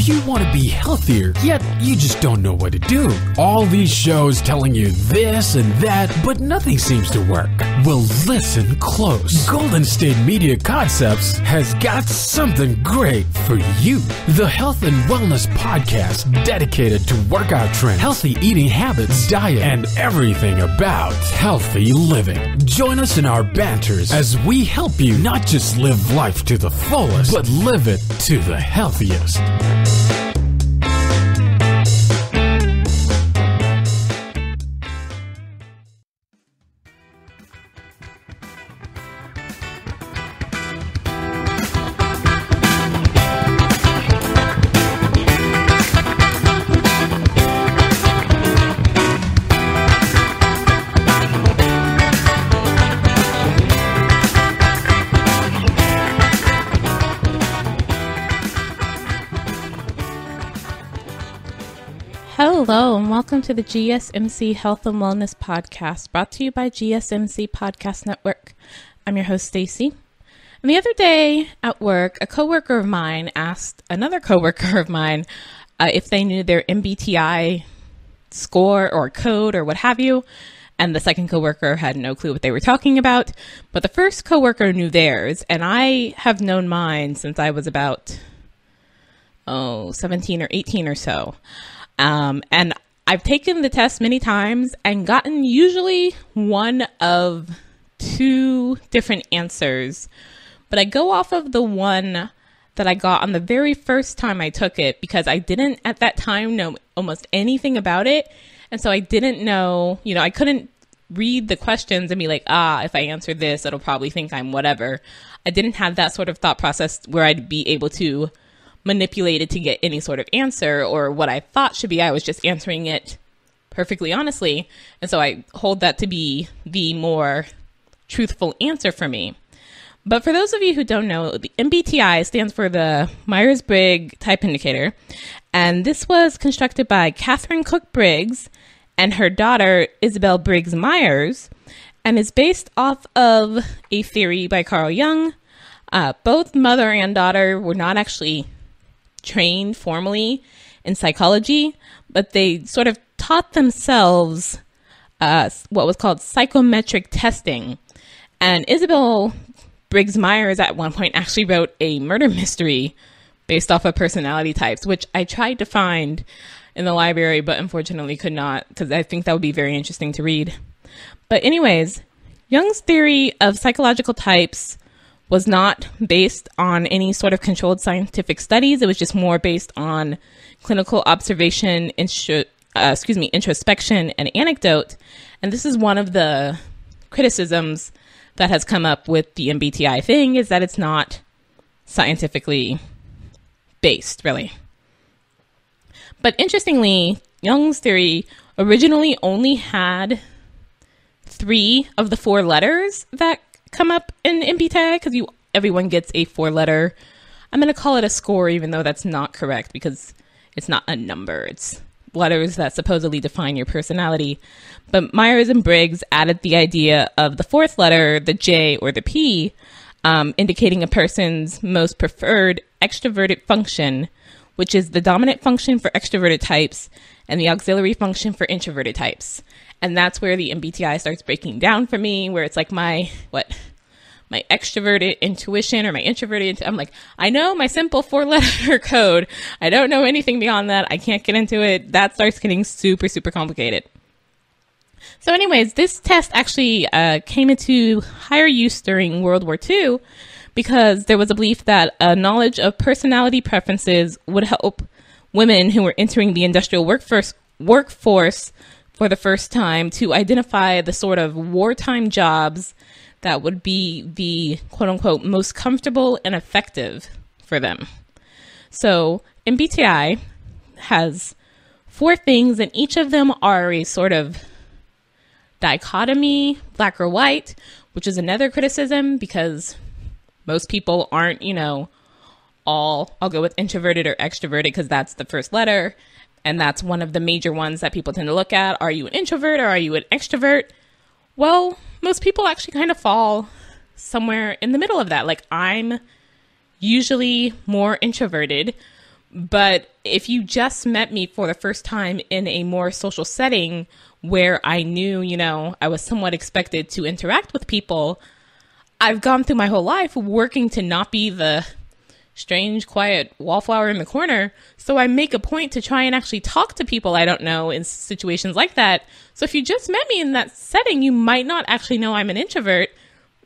Do you want to be healthier, yet you just don't know what to do? All these shows telling you this and that, but nothing seems to work. Well, listen close. Golden State Media Concepts has got something great for you. The Health and Wellness Podcast dedicated to workout trends, healthy eating habits, diet, and everything about healthy living. Join us in our banters as we help you not just live life to the fullest, but live it to the healthiest. Hello and welcome to the GSMC Health and Wellness Podcast, brought to you by GSMC Podcast Network. I'm your host, Staci. And the other day at work, a coworker of mine asked another coworker of mine if they knew their MBTI score or code or what have you. And the second coworker had no clue what they were talking about. But the first coworker knew theirs, and I have known mine since I was about 17 or 18 or so. And I've taken the test many times and gotten usually one of two different answers, but I go off of the one that I got on the very first time I took it because I didn't at that time know almost anything about it. And so I didn't know, I couldn't read the questions and be like, if I answer this, it'll probably think I'm whatever. I didn't have that sort of thought process where I'd be able to manipulated to get any sort of answer or what I thought should be. I was just answering it perfectly honestly. And so I hold that to be the more truthful answer for me. But for those of you who don't know, the MBTI stands for the Myers-Briggs Type Indicator. And this was constructed by Catherine Cook Briggs and her daughter, Isabel Briggs Myers, and is based off of a theory by Carl Jung. Both mother and daughter were not actually trained formally in psychology, but they sort of taught themselves what was called psychometric testing. And Isabel Briggs Myers at one point actually wrote a murder mystery based off of personality types, which I tried to find in the library, but unfortunately could not, because I think that would be very interesting to read. But anyways, Jung's theory of psychological types was not based on any sort of controlled scientific studies. It was just more based on clinical observation, introspection, and anecdote. And this is one of the criticisms that has come up with the MBTI thing, is that it's not scientifically based, really. But interestingly, Jung's theory originally only had 3 of the 4 letters that come up in MBTI, because everyone gets a 4-letter. I'm going to call it a score, even though that's not correct because it's not a number. It's letters that supposedly define your personality. But Myers and Briggs added the idea of the 4th letter, the J or the P, indicating a person's most preferred extroverted function, which is the dominant function for extroverted types and the auxiliary function for introverted types. And that's where the MBTI starts breaking down for me, where it's like my extroverted intuition or my introverted, I'm like, I know my simple 4-letter code. I don't know anything beyond that. I can't get into it. That starts getting super, super complicated. So anyways, this test actually came into higher use during World War II because there was a belief that a knowledge of personality preferences would help women who were entering the industrial workforce for the first time to identify the sort of wartime jobs that would be the quote-unquote most comfortable and effective for them. So MBTI has 4 things, and each of them are a sort of dichotomy, black or white, which is another criticism because most people aren't, I'll go with introverted or extroverted because that's the first letter. And that's one of the major ones that people tend to look at. Are you an introvert or are you an extrovert? Well, most people actually kind of fall somewhere in the middle of that. Like, I'm usually more introverted, But if you just met me for the first time in a more social setting where I knew, you know, I was somewhat expected to interact with people, I've gone through my whole life working to not be the strange, quiet wallflower in the corner. So I make a point to try and actually talk to people I don't know in situations like that. So if you just met me in that setting, you might not actually know I'm an introvert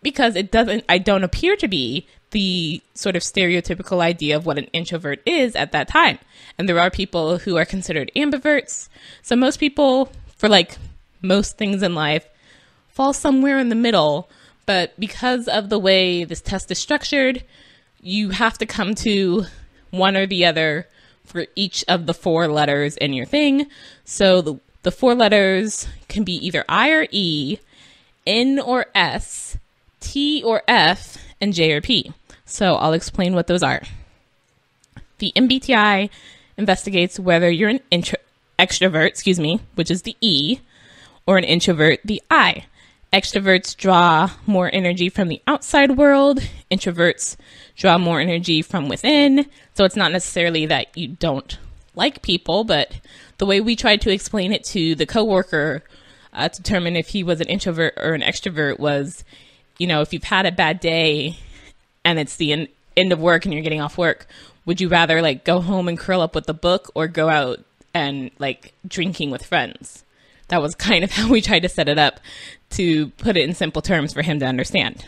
because I don't appear to be the sort of stereotypical idea of what an introvert is at that time. And there are people who are considered ambiverts. So most people, for like most things in life, fall somewhere in the middle. But because of the way this test is structured, you have to come to one or the other for each of the 4 letters in your thing. So the 4 letters can be either I or E, N or S, T or F, and J or P. So I'll explain what those are. The MBTI investigates whether you're an extrovert, which is the E, or an introvert, the I. Extroverts draw more energy from the outside world. Introverts draw more energy from within. So it's not necessarily that you don't like people, but the way we tried to explain it to the coworker to determine if he was an introvert or an extrovert was, you know, if you've had a bad day and it's the end of work and you're getting off work, would you rather like go home and curl up with a book or go out and like drinking with friends? That was kind of how we tried to set it up to put it in simple terms for him to understand.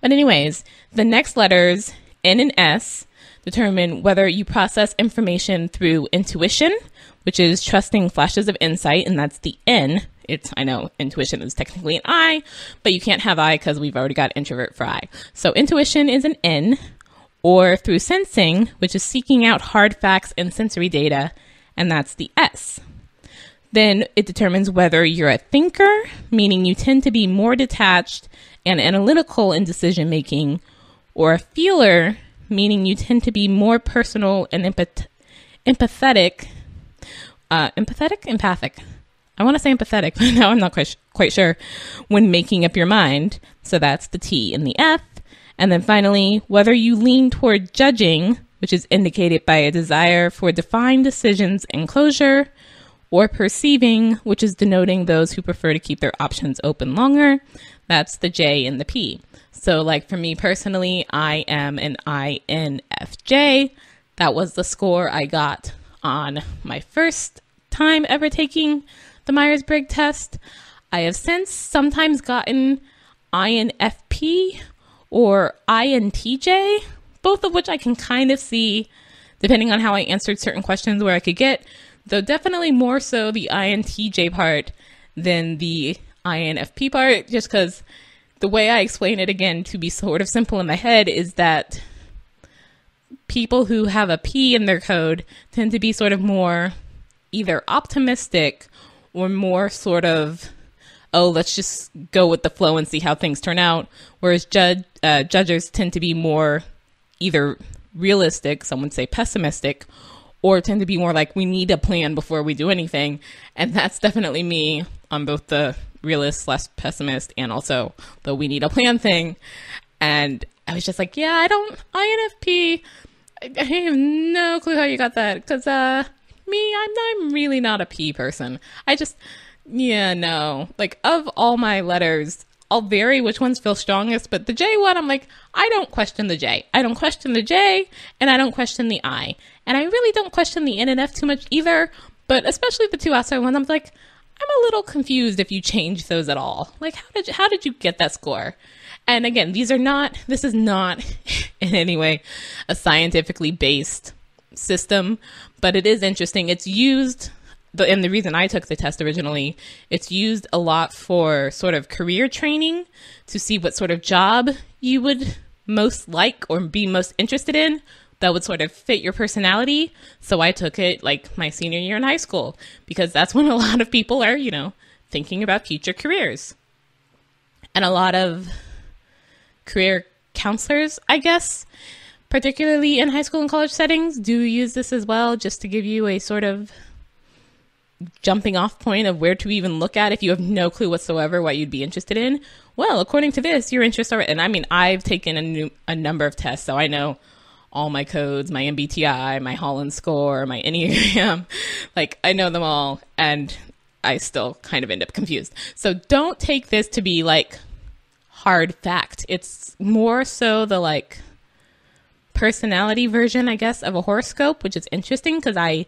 But anyways, the next letters, N and S, determine whether you process information through intuition, which is trusting flashes of insight, and that's the N. I know intuition is technically an I, but you can't have I because we've already got introvert for I. So intuition is an N, or through sensing, which is seeking out hard facts and sensory data, and that's the S. Then it determines whether you're a thinker, meaning you tend to be more detached and analytical in decision making, or a feeler, meaning you tend to be more personal and empathic. Empathic. I want to say empathetic, but now I'm not quite sure when making up your mind. So that's the T and the F. And then finally, whether you lean toward judging, which is indicated by a desire for defined decisions and closure, or perceiving, which is denoting those who prefer to keep their options open longer. That's the J and the P. So like for me personally, I am an INFJ. That was the score I got on my first time ever taking the Myers-Briggs test. I have since sometimes gotten INFP or INTJ, both of which I can kind of see depending on how I answered certain questions where I could get, though definitely more so the INTJ part than the INFP part, just because the way I explain it again to be sort of simple in my head is that people who have a P in their code tend to be sort of more either optimistic or more sort of, oh, let's just go with the flow and see how things turn out. Whereas judges tend to be more either realistic, some would say pessimistic, or tend to be more like, we need a plan before we do anything. And that's definitely me on both the realist / pessimist and also the we need a plan thing. And I was just like, yeah, I don't, INFP, I have no clue how you got that. Because me, I'm really not a P person. No. Like, of all my letters, I'll vary which ones feel strongest, but the J one, I'm like, I don't question the J. I don't question the J, and I don't question the I. And I really don't question the N and F too much either, but especially the 2 outside ones, I'm like, I'm a little confused if you change those at all. Like, how did you get that score? And again, this is not in any way a scientifically based system, but it is interesting. It's used, and the reason I took the test originally, it's used a lot for sort of career training to see what sort of job you would most like or be most interested in that would sort of fit your personality. So I took it like my senior year in high school because that's when a lot of people are, thinking about future careers. And a lot of career counselors, I guess, particularly in high school and college settings, do use this as well, just to give you a sort of jumping off point of where to even look at if you have no clue whatsoever what you'd be interested in. Well, according to this, your interests are, and I mean, I've taken a number of tests, so I know all my codes, my MBTI, my Holland score, my Enneagram. Like, I know them all, and I still kind of end up confused. So don't take this to be like hard fact. It's more so the like personality version, I guess, of a horoscope, which is interesting because I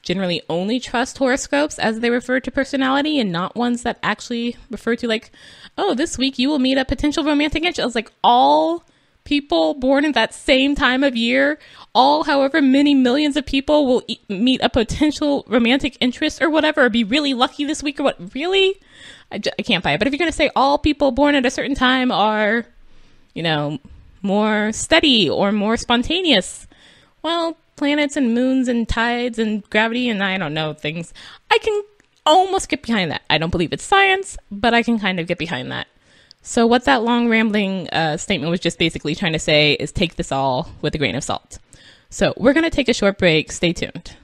generally only trust horoscopes as they refer to personality and not ones that actually refer to like, oh, this week you will meet a potential romantic interest. I was like, all people born at that same time of year, all however many millions of people will meet a potential romantic interest or whatever, or be really lucky this week or what? Really? I can't buy it. But if you're going to say all people born at a certain time are, you know, more steady or more spontaneous, well, planets and moons and tides and gravity and I don't know things, I can almost get behind that. I don't believe it's science, but I can kind of get behind that. So what that long rambling statement was just basically trying to say is take this all with a grain of salt. So we're going to take a short break. Stay tuned.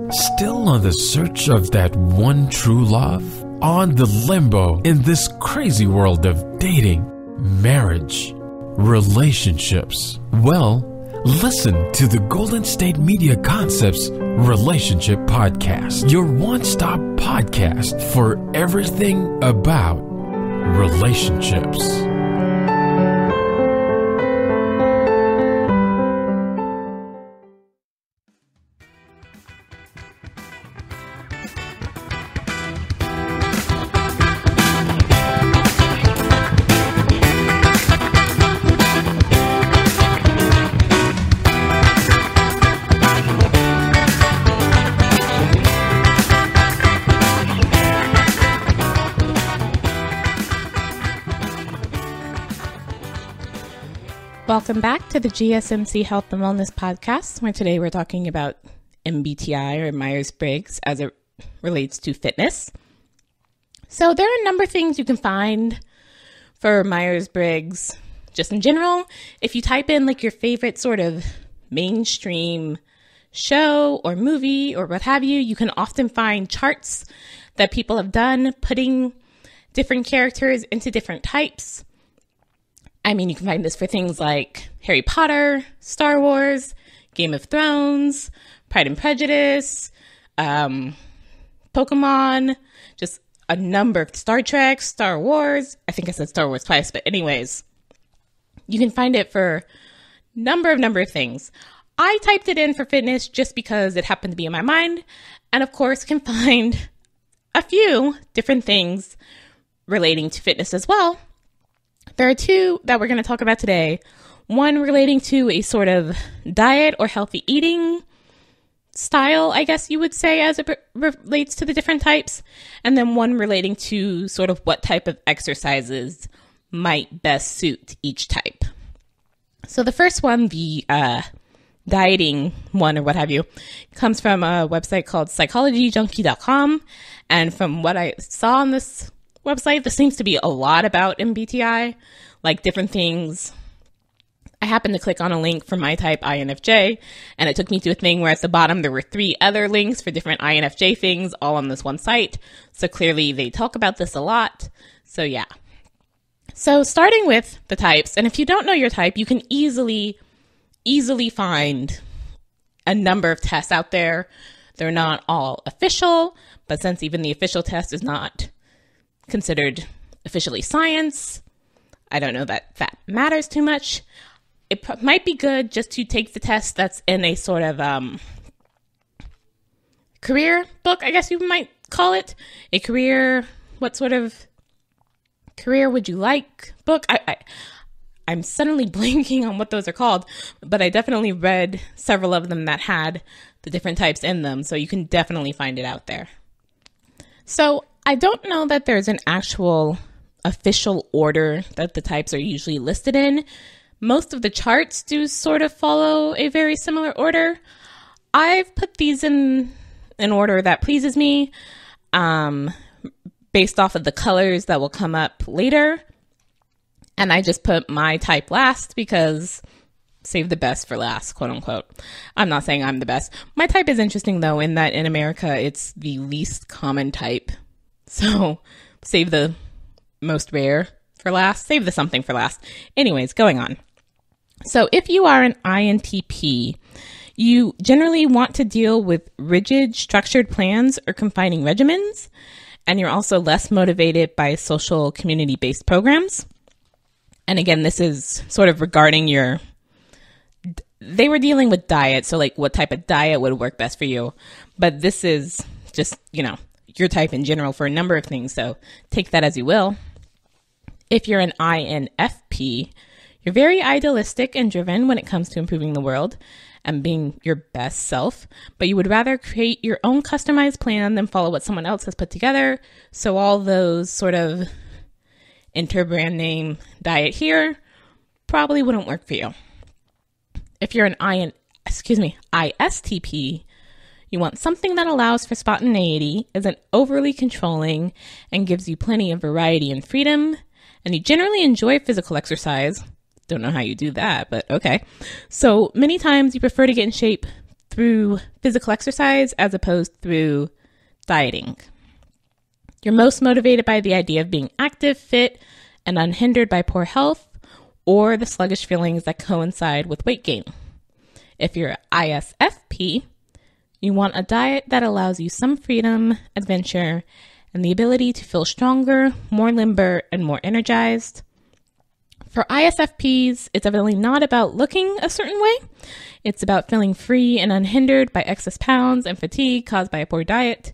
Still on the search of that one true love? On the limbo in this crazy world of dating, marriage, relationships? Well, listen to the Golden State Media Concepts Relationship Podcast, your one-stop podcast for everything about relationships. Welcome back to the GSMC Health and Wellness Podcast, where today we're talking about MBTI or Myers-Briggs as it relates to fitness. So there are a number of things you can find for Myers-Briggs just in general. If you type in like your favorite sort of mainstream show or movie or what have you, you can often find charts that people have done putting different characters into different types. I mean, you can find this for things like Harry Potter, Star Wars, Game of Thrones, Pride and Prejudice, Pokemon, just a number of Star Trek, Star Wars. I think I said Star Wars twice, but anyways, you can find it for number of things. I typed it in for fitness just because it happened to be in my mind, and of course can find a few different things relating to fitness as well. There are two that we're going to talk about today. One relating to a sort of diet or healthy eating style, I guess you would say, as it relates to the different types. And then one relating to sort of what type of exercises might best suit each type. So the first one, the dieting one or what have you, comes from a website called psychologyjunkie.com. And from what I saw on this website, this seems to be a lot about MBTI, like different things. I happened to click on a link for my type INFJ, and it took me to a thing where at the bottom there were 3 other links for different INFJ things all on this one site. So clearly they talk about this a lot. So yeah. So starting with the types, and if you don't know your type, you can easily find a number of tests out there. They're not all official, but since even the official test is not considered officially science, I don't know that that matters too much. It might be good just to take the test that's in a sort of career book, I guess you might call it. A career, what sort of career would you like book? I'm suddenly blanking on what those are called, but I definitely read several of them that had the different types in them, so you can definitely find it out there. So I don't know that there's an actual official order that the types are usually listed in. Most of the charts do sort of follow a very similar order. I've put these in an order that pleases me, based off of the colors that will come up later. And I just put my type last because save the best for last, quote unquote. I'm not saying I'm the best. My type is interesting though, in that in America, it's the least common type. So save the most rare for last, save the something for last. Anyways, going on. So if you are an INTP, you generally want to deal with rigid, structured plans or confining regimens, and you're also less motivated by social community-based programs. And again, this is sort of regarding they were dealing with diet, so like what type of diet would work best for you. But this is just, your type in general for a number of things, so take that as you will. If you're an INFP, you're very idealistic and driven when it comes to improving the world and being your best self, but you would rather create your own customized plan than follow what someone else has put together. So all those sort of brand name diet here probably wouldn't work for you. If you're an ISTP, you want something that allows for spontaneity, isn't overly controlling, and gives you plenty of variety and freedom, and you generally enjoy physical exercise. Don't know how you do that, but okay. So many times you prefer to get in shape through physical exercise as opposed through dieting. You're most motivated by the idea of being active, fit, and unhindered by poor health or the sluggish feelings that coincide with weight gain. If you're ISFP, you want a diet that allows you some freedom, adventure, and the ability to feel stronger, more limber, and more energized. For ISFPs, it's evidently not about looking a certain way. It's about feeling free and unhindered by excess pounds and fatigue caused by a poor diet.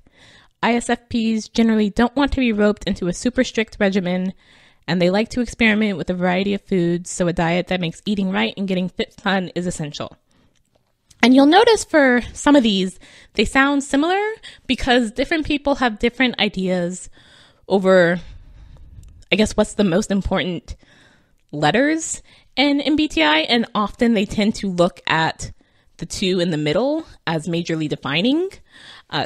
ISFPs generally don't want to be roped into a super strict regimen, and they like to experiment with a variety of foods, so a diet that makes eating right and getting fit fun is essential. And you'll notice for some of these, they sound similar because different people have different ideas over, I guess, what's the most important letters in MBTI, and often they tend to look at the two in the middle as majorly defining.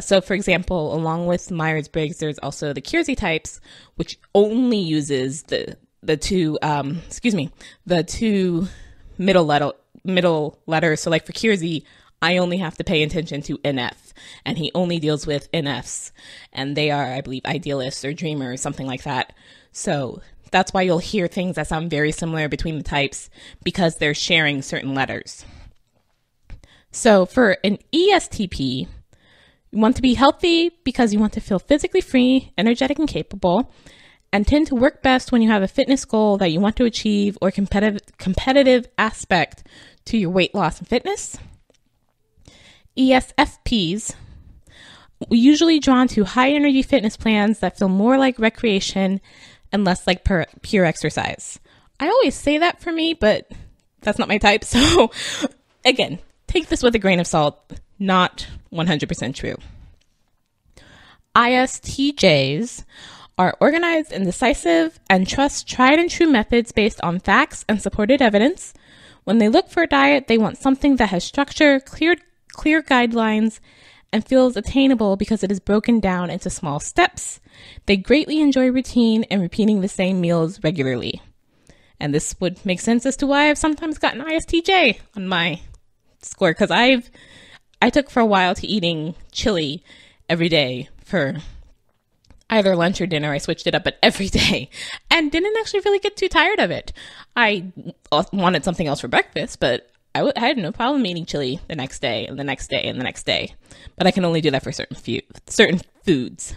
So for example, along with Myers-Briggs, there's also the Kersey types, which only uses the two middle letters. So like for Kersey, I only have to pay attention to NF, and he only deals with NFs, and they are, I believe, idealists or dreamers, something like that. So that's why you'll hear things that sound very similar between the types, because they're sharing certain letters. So for an ESTP, you want to be healthy because you want to feel physically free, energetic, and capable, and tend to work best when you have a fitness goal that you want to achieve or competitive aspect to your weight loss and fitness. ESFPs usually drawn to high energy fitness plans that feel more like recreation and less like pure exercise. I always say that for me, but that's not my type. So again, take this with a grain of salt, not 100% true. ISTJs are organized and decisive and trust tried and true methods based on facts and supported evidence. When they look for a diet, they want something that has structure, clear guidelines, and feels attainable because it is broken down into small steps. They greatly enjoy routine and repeating the same meals regularly. And this would make sense as to why I've sometimes gotten ISTJ on my score, because I took for a while to eating chili every day for either lunch or dinner. I switched it up, but every day, and didn't actually really get too tired of it. I wanted something else for breakfast, but I had no problem eating chili the next day and the next day and the next day. But I can only do that for certain foods.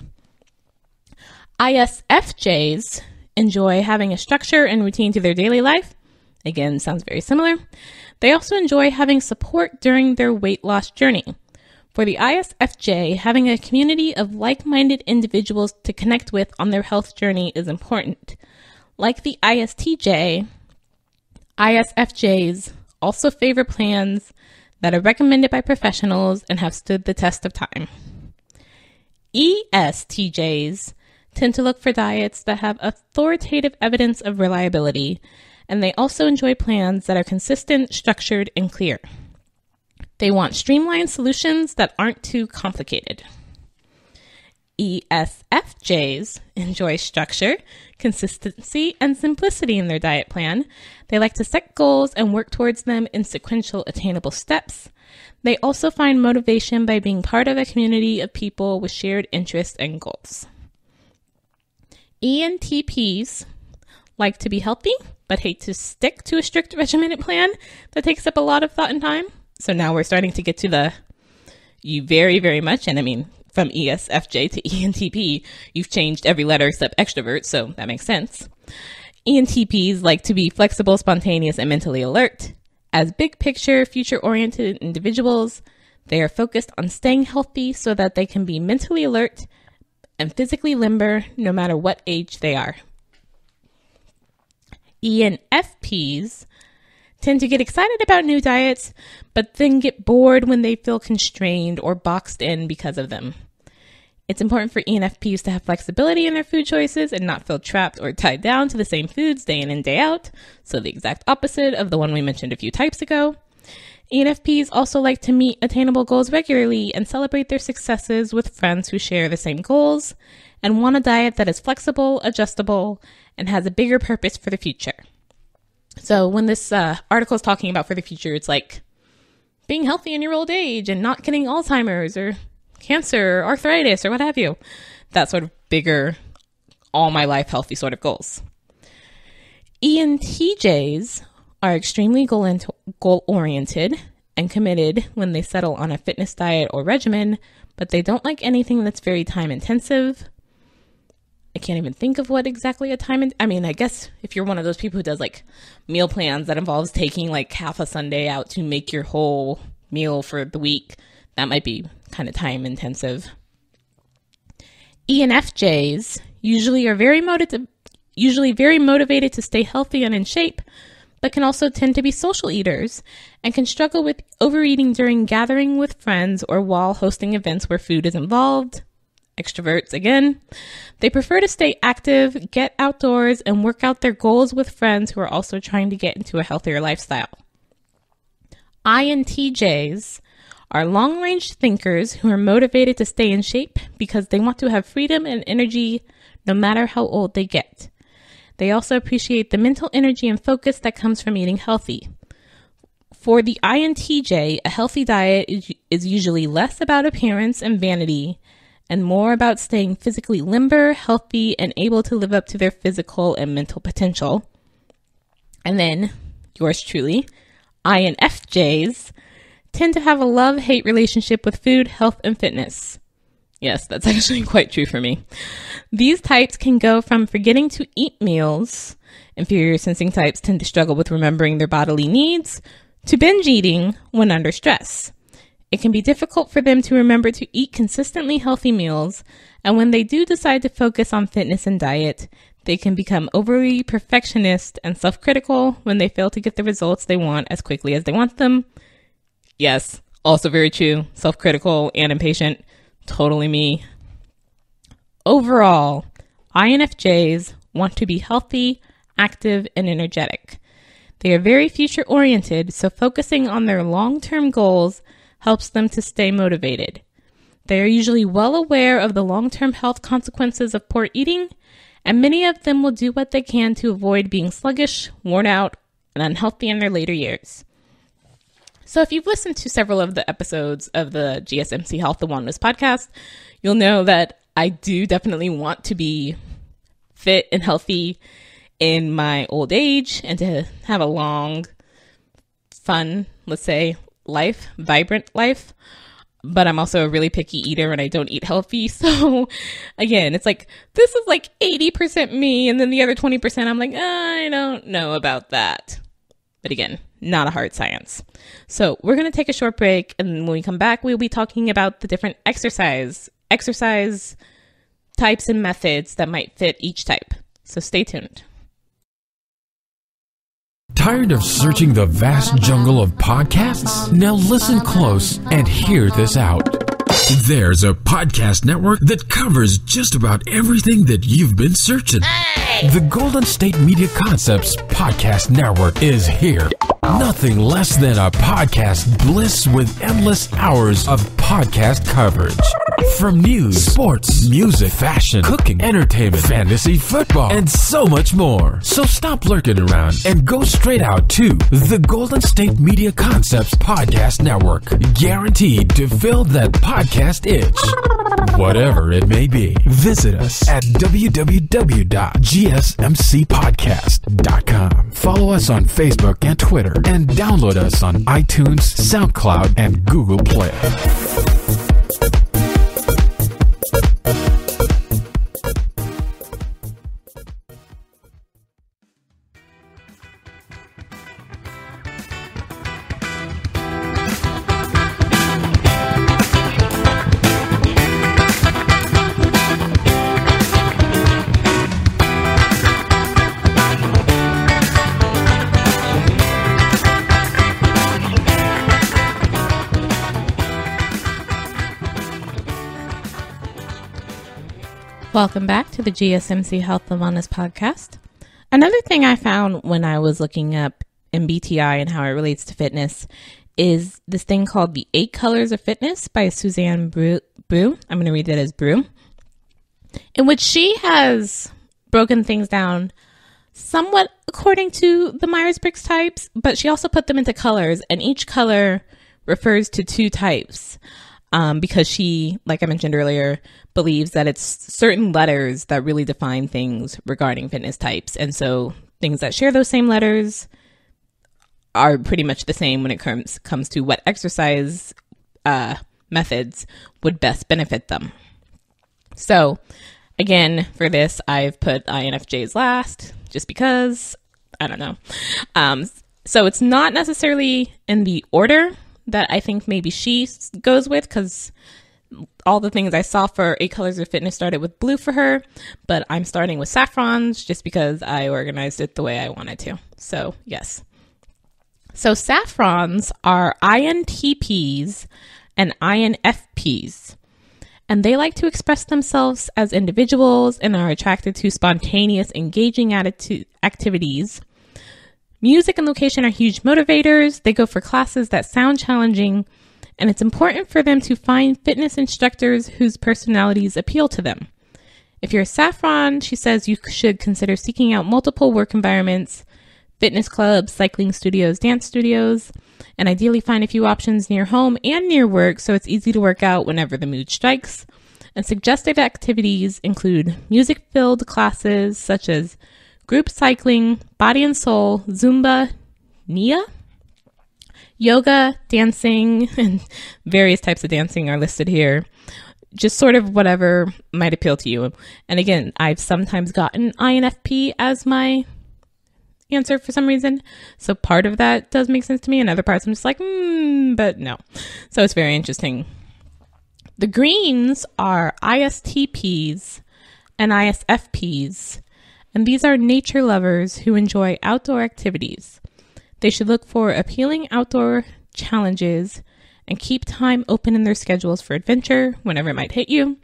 ISFJs enjoy having a structure and routine to their daily life. Again, sounds very similar. They also enjoy having support during their weight loss journey. For the ISFJ, having a community of like-minded individuals to connect with on their health journey is important. Like the ISTJ, ISFJs also favor plans that are recommended by professionals and have stood the test of time. ESTJs tend to look for diets that have authoritative evidence of reliability, and they also enjoy plans that are consistent, structured, and clear. They want streamlined solutions that aren't too complicated. ESFJs enjoy structure, consistency, and simplicity in their diet plan. They like to set goals and work towards them in sequential, attainable steps. They also find motivation by being part of a community of people with shared interests and goals. ENTPs like to be healthy, but hate to stick to a strict regimented plan that takes up a lot of thought and time. So now we're starting to get to the you very, very much, and I mean, from ESFJ to ENTP, you've changed every letter except extrovert, so that makes sense. ENTPs like to be flexible, spontaneous, and mentally alert. As big picture, future-oriented individuals, they are focused on staying healthy so that they can be mentally alert and physically limber no matter what age they are. ENFPs tend to get excited about new diets, but then get bored when they feel constrained or boxed in because of them. It's important for ENFPs to have flexibility in their food choices and not feel trapped or tied down to the same foods day in and day out, so the exact opposite of the one we mentioned a few types ago. ENFPs also like to meet attainable goals regularly and celebrate their successes with friends who share the same goals and want a diet that is flexible, adjustable, and has a bigger purpose for the future. So when this article is talking about for the future, it's like being healthy in your old age and not getting Alzheimer's or cancer or arthritis or what have you. That sort of bigger, all my life healthy sort of goals. ENTJs are extremely goal-oriented and committed when they settle on a fitness diet or regimen, but they don't like anything that's very time-intensive. I can't even think of what exactly I guess if you're one of those people who does like meal plans that involves taking like half a Sunday out to make your whole meal for the week, that might be kind of time intensive. ENFJs usually very motivated to stay healthy and in shape, but can also tend to be social eaters and can struggle with overeating during gathering with friends or while hosting events where food is involved. Extroverts again. They prefer to stay active, get outdoors, and work out their goals with friends who are also trying to get into a healthier lifestyle. INTJs are long-range thinkers who are motivated to stay in shape because they want to have freedom and energy no matter how old they get. They also appreciate the mental energy and focus that comes from eating healthy. For the INTJ, a healthy diet is usually less about appearance and vanity and more about staying physically limber, healthy, and able to live up to their physical and mental potential. And then, yours truly, INFJs tend to have a love-hate relationship with food, health, and fitness. Yes, that's actually quite true for me. These types can go from forgetting to eat meals, inferior sensing types tend to struggle with remembering their bodily needs, to binge eating when under stress. It can be difficult for them to remember to eat consistently healthy meals, and when they do decide to focus on fitness and diet, they can become overly perfectionist and self-critical when they fail to get the results they want as quickly as they want them. Yes, also very true. Self-critical and impatient. Totally me. Overall, INFJs want to be healthy, active, and energetic. They are very future-oriented, so focusing on their long-term goals helps them to stay motivated. They are usually well aware of the long-term health consequences of poor eating, and many of them will do what they can to avoid being sluggish, worn out, and unhealthy in their later years. So if you've listened to several of the episodes of the GSMC Health and Wellness podcast, you'll know that I do definitely want to be fit and healthy in my old age and to have a long, fun, let's say, life, vibrant life. But I'm also a really picky eater and I don't eat healthy. So again, it's like, this is like 80% me. And then the other 20%, I'm like, I don't know about that. But again, not a hard science. So we're going to take a short break. And when we come back, we'll be talking about the different exercise types and methods that might fit each type. So stay tuned. Tired of searching the vast jungle of podcasts? Now listen close and hear this out. There's a podcast network that covers just about everything that you've been searching. The Golden State Media Concepts Podcast Network is here. Nothing less than a podcast bliss with endless hours of podcast coverage. From news, sports, music, fashion, cooking, entertainment, fantasy, football, and so much more. So stop lurking around and go straight out to the Golden State Media Concepts Podcast Network. Guaranteed to fill that podcast itch. whatever it may be. Visit us at www.gsmcpodcast.com. Follow us on Facebook and Twitter, and download us on iTunes, SoundCloud, and Google Play. Welcome back to the GSMC Health and Wellness Podcast. Another thing I found when I was looking up MBTI and how it relates to fitness is this thing called the 8 Colors of Fitness by Suzanne Brew. I'm going to read it as Brew, in which she has broken things down somewhat according to the Myers-Briggs types, but she also put them into colors, and each color refers to 2 types. Because she, like I mentioned earlier, believes that it's certain letters that really define things regarding fitness types. And so things that share those same letters are pretty much the same when it comes to what exercise methods would best benefit them. So again, for this, I've put INFJs last just because, I don't know. So it's not necessarily in the order that I think maybe she goes with, because all the things I saw for 8 Colors of Fitness started with blue for her, but I'm starting with saffrons just because I organized it the way I wanted to. So yes. So saffrons are INTPs and INFPs, and they like to express themselves as individuals and are attracted to spontaneous, engaging activities. Music and location are huge motivators. They go for classes that sound challenging, and it's important for them to find fitness instructors whose personalities appeal to them. If you're a saffron, she says you should consider seeking out multiple work environments, fitness clubs, cycling studios, dance studios, and ideally find a few options near home and near work so it's easy to work out whenever the mood strikes. And suggested activities include music-filled classes such as group cycling, body and soul, Zumba, Nia, yoga, dancing, and various types of dancing are listed here. Just sort of whatever might appeal to you. And again, I've sometimes gotten INFP as my answer for some reason. So part of that does make sense to me, and other parts I'm just like, but no. So it's very interesting. The greens are ISTPs and ISFPs. And these are nature lovers who enjoy outdoor activities. They should look for appealing outdoor challenges and keep time open in their schedules for adventure whenever it might hit you.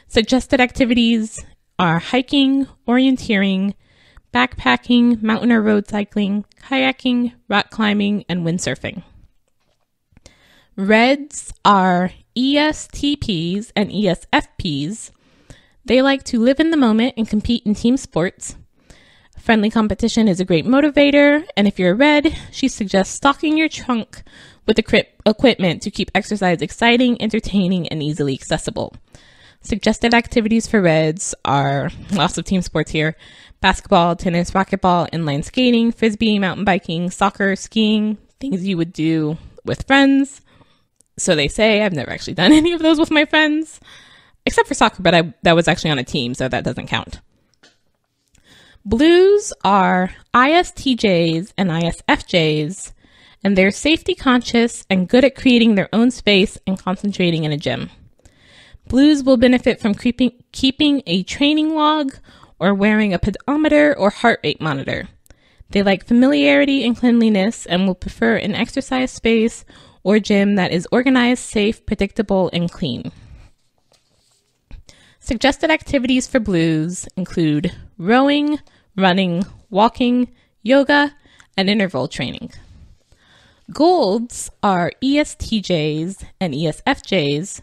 Suggested activities are hiking, orienteering, backpacking, mountain or road cycling, kayaking, rock climbing, and windsurfing. Reds are ESTPs and ESFPs. They like to live in the moment and compete in team sports. Friendly competition is a great motivator, and if you're a red, she suggests stocking your trunk with equipment to keep exercise exciting, entertaining, and easily accessible. Suggested activities for reds are lots of team sports here: basketball, tennis, racquetball, inline skating, frisbee, mountain biking, soccer, skiing, things you would do with friends. So they say. I've never actually done any of those with my friends. Except for soccer, but that was actually on a team, so that doesn't count. Blues are ISTJs and ISFJs, and they're safety conscious and good at creating their own space and concentrating in a gym. Blues will benefit from keeping a training log or wearing a pedometer or heart rate monitor. They like familiarity and cleanliness and will prefer an exercise space or gym that is organized, safe, predictable, and clean. Suggested activities for blues include rowing, running, walking, yoga, and interval training. Golds are ESTJs and ESFJs.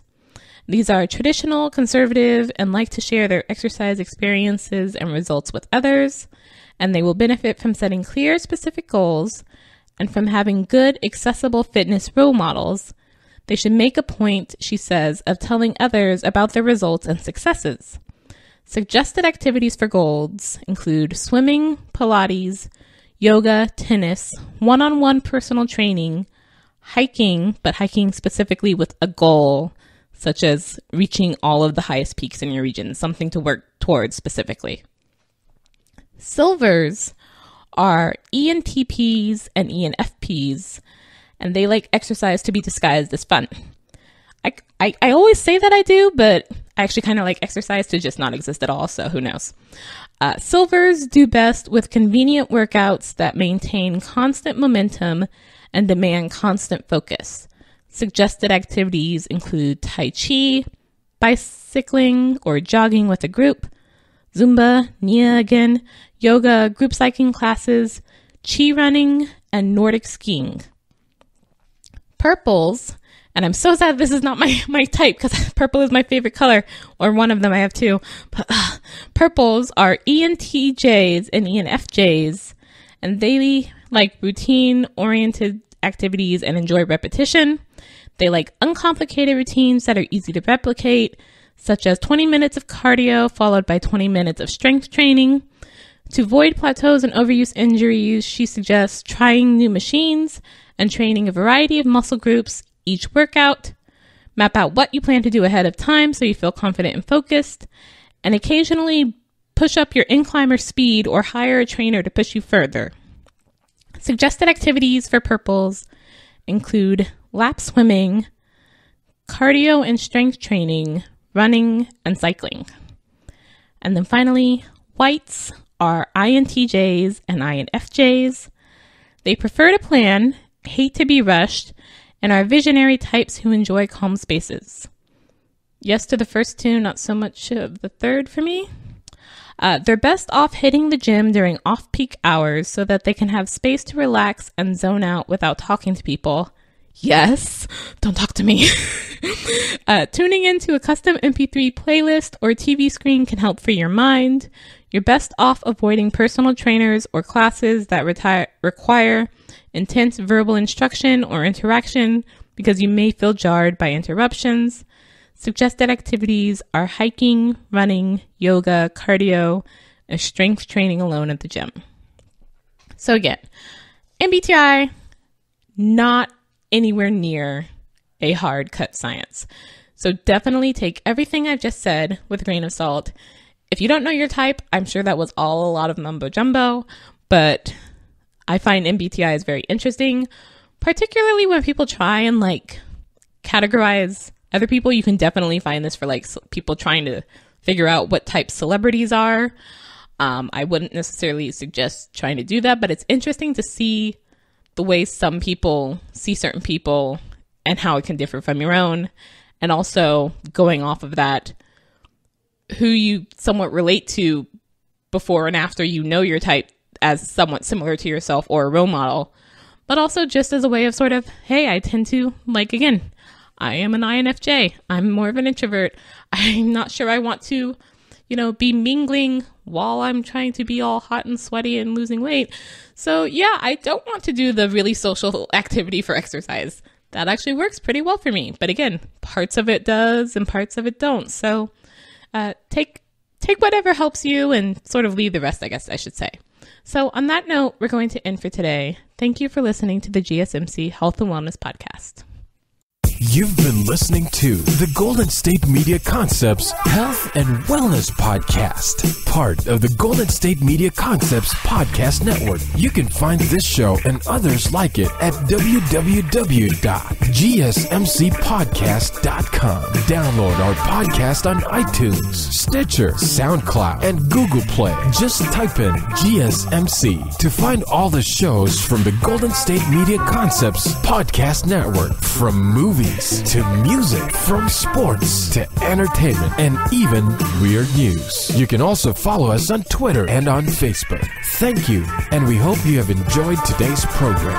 These are traditional, conservative, and like to share their exercise experiences and results with others, and they will benefit from setting clear, specific goals and from having good, accessible fitness role models. They should make a point, she says, of telling others about their results and successes. Suggested activities for golds include swimming, Pilates, yoga, tennis, one-on-one personal training, hiking, but hiking specifically with a goal, such as reaching all of the highest peaks in your region, something to work towards specifically. Silvers are ENTPs and ENFPs, and they like exercise to be disguised as fun. I always say that I do, but I actually kind of like exercise to just not exist at all, so who knows. Silvers do best with convenient workouts that maintain constant momentum and demand constant focus. Suggested activities include Tai Chi, bicycling or jogging with a group, Zumba, Nia again, yoga, group cycling classes, Chi running, and Nordic skiing. Purples, and I'm so sad this is not my type because purple is my favorite color, or one of them, I have two. But purples are ENTJs and ENFJs, and they like routine-oriented activities and enjoy repetition. They like uncomplicated routines that are easy to replicate, such as 20 minutes of cardio followed by 20 minutes of strength training. To avoid plateaus and overuse injuries, she suggests trying new machines and training a variety of muscle groups each workout. Map out what you plan to do ahead of time so you feel confident and focused, and occasionally push up your incline or speed or hire a trainer to push you further. Suggested activities for purples include lap swimming, cardio and strength training, running, and cycling. And then finally, whites are INTJs and INFJs. They prefer to plan, hate to be rushed, and are visionary types who enjoy calm spaces. Yes to the first two, not so much of the third for me. They're best off hitting the gym during off-peak hours so that they can have space to relax and zone out without talking to people. Yes, don't talk to me. Tuning into a custom MP3 playlist or TV screen can help free your mind. You're best off avoiding personal trainers or classes that require intense verbal instruction or interaction because you may feel jarred by interruptions. Suggested activities are hiking, running, yoga, cardio, and strength training alone at the gym. So again, MBTI, not anywhere near a hard cut science. So definitely take everything I've just said with a grain of salt. If you don't know your type, I'm sure that was all a lot of mumbo jumbo, but I find MBTI is very interesting, particularly when people try and like categorize other people. You can definitely find this for like people trying to figure out what type celebrities are. I wouldn't necessarily suggest trying to do that, but it's interesting to see the way some people see certain people and how it can differ from your own. And also going off of that, who you somewhat relate to before and after you know your type as somewhat similar to yourself or a role model, but also just as a way of sort of, hey, I tend to like, again, I am an INFJ. I'm more of an introvert. I'm not sure I want to, be mingling while I'm trying to be all hot and sweaty and losing weight. So yeah, I don't want to do the really social activity for exercise. That actually works pretty well for me. But again, parts of it does and parts of it don't. So take whatever helps you and sort of leave the rest, I guess I should say. So on that note, we're going to end for today. Thank you for listening to the GSMC Health and Wellness Podcast. You've been listening to the Golden State Media Concepts Health and Wellness Podcast, part of the Golden State Media Concepts Podcast Network. You can find this show and others like it at www.gsmcpodcast.com. Download our podcast on iTunes, Stitcher, SoundCloud, and Google Play. Just type in GSMC to find all the shows from the Golden State Media Concepts Podcast Network, from movies to music, from sports to entertainment, and even weird news. You can also follow us on Twitter and on Facebook. Thank you, and we hope you have enjoyed today's program.